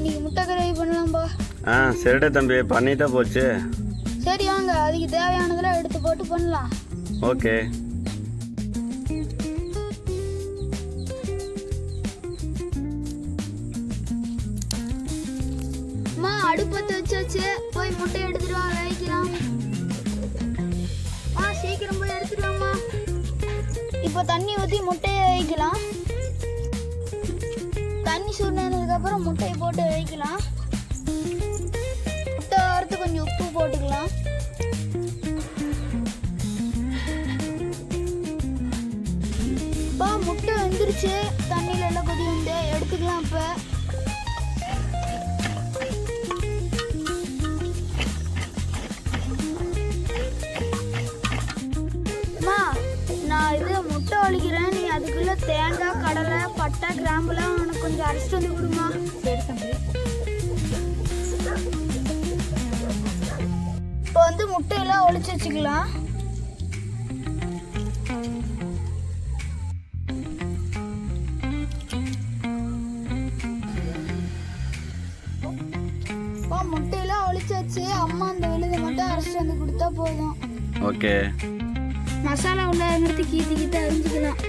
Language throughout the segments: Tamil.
இன்னைக்கு முட்டை கிரேவி பண்ணலாம்பா. சரிடா தம்பி, பண்ணிட்டா போச்சு. சரி வாங்க, அதுக்கு தேவையானதெல்லாம் எடுத்து போட்டு பண்ணலாம். ஓகே. அம்மா அடுப்பத்தை வச்சாச்சு, போய் முட்டை எடுத்துட்டு வா, வேவிக்கலாம். சீக்கிரம் போய் எடுத்துட்டு வாம்மா. இப்போ தண்ணி ஊற்றி முட்டையை வேவிக்கலாம். தண்ணி சூடானதுக்கு அப்புறம் முட்டையை போட்டு வேவிக்கலாம். முட்டை வறுத்து கொஞ்சம் உப்பு போட்டுக்கலாம். இப்போ முட்டை வெந்துருச்சு, தண்ணியில எல்லாம் கொதி வந்து எடுத்துக்கலாம். இப்போ நான் இது முட்டை ஒழிக்கிறேன், நீ அதுக்குள்ள தேங்காய், கடலை, பட்டை, கிராம்புலாம் உனக்கு கொஞ்சம் அரைச்சிட்டு வந்து கொடுமா. சரி தம்பி. இப்போ வந்து முட்டையெல்லாம் ஒழிச்சு வச்சுக்கலாம். இப்போ முட்டையெல்லாம் ஒழிச்சு வச்சு அம்மா அந்த விழுதை மட்டும் அரைச்சிட்டு வந்து கொடுத்தா போதும். ஓகே. மசாலா உள்ள எடுத்து கீத்து அரிஞ்சுக்கலாம்.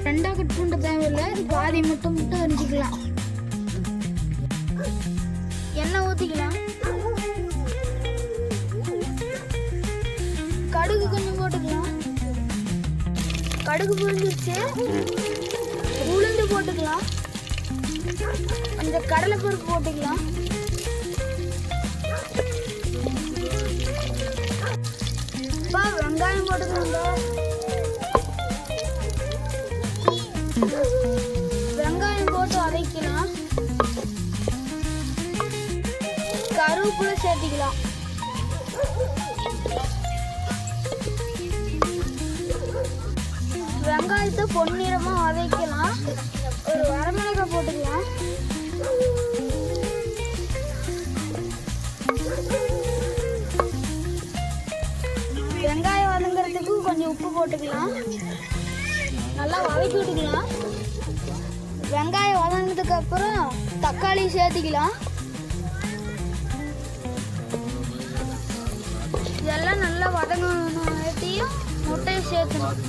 ரெண்டா கட் பண்ண தேவையில்லை, இது பாதி மட்டும் அரிஞ்சுக்கலாம். எண்ணெய் ஊற்றிக்கலாம். கடுகு கொஞ்சம் போட்டுக்கலாம். கடுகு பொரிஞ்சிருச்சு, உளுந்து போட்டுக்கலாம். அந்த கடலைப்பருப்பு போட்டுக்கலாம். வெங்காயம் போட்டுக்கலாம். வெங்காயம் போட்டு வதக்கலாம். கருவேப்பிலை சேர்த்திக்கலாம். வெங்காயத்தை பொன்னிறமா வதக்கலாம். ஒரு வரமிளகாய் போட்டுக்கலாம். வெங்காயம் வதங்கிறதுக்கு கொஞ்சம் உப்பு போட்டுக்கலாம். நல்லா வதக்கி விட்டுக்கலாம். வெங்காயம் வதங்கினதுக்கு அப்புறம் தக்காளி சேர்த்திக்கலாம். இதெல்லாம் நல்லா வதங்கியும் முட்டையை சேர்க்கணும்.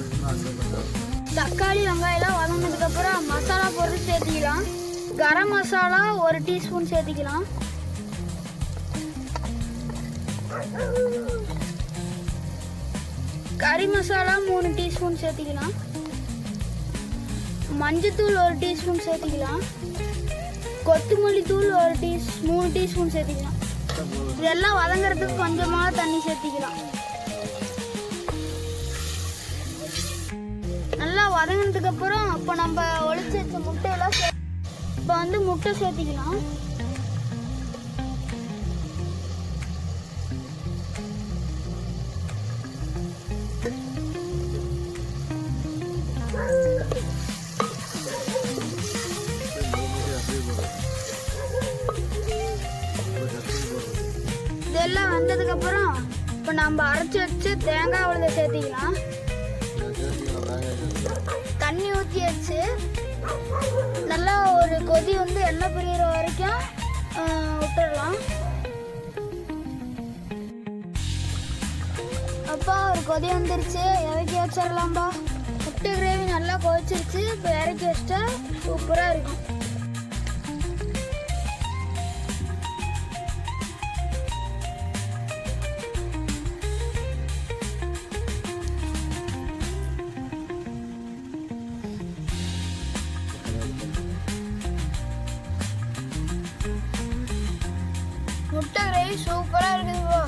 தக்காளி வெங்காயம்லாம் வதங்கினதுக்கு அப்புறம் மசாலா பொருள் சேர்த்திக்கலாம். கரம் மசாலா 1 டீஸ்பூன் சேர்த்திக்கலாம். கறி மசாலா 3 டீஸ்பூன் சேர்த்திக்கலாம். மஞ்சத்தூள் 1 டீஸ்பூன் சேர்த்திக்கலாம். கொத்தமல்லி தூள் 3 டீஸ்பூன் சேர்த்திக்கலாம். இதெல்லாம் வதங்கிறதுக்கு கொஞ்சமாக தண்ணி சேர்த்திக்கலாம். நல்லா வதங்கினதுக்கு அப்புறம் இப்போ நம்ம ஒழிச்சு வச்ச முட்டையெல்லாம் இப்போ வந்து முட்டை சேர்த்திக்கலாம். இதெல்லாம் வந்ததுக்கு அப்புறம் இப்போ நம்ம அரைச்சி வச்சு தேங்காய் விழுத சேர்த்திக்கலாம். தண்ணி ஊற்றி வச்சு நல்லா ஒரு கொதி வந்து எண்ணெய் பிரிகிற வரைக்கும் விட்டுடலாம். அப்பா ஒரு கொதி வந்துருச்சு, இறக்கி வச்சிடலாம்பா. முட்டை கிரேவி நல்லா கொதிச்சிருச்சு. இப்போ இறக்கி வச்சிட்டா சூப்பராக இருக்கும். முட்டை கிரேவி சூப்பராக இருக்குதுப்பா.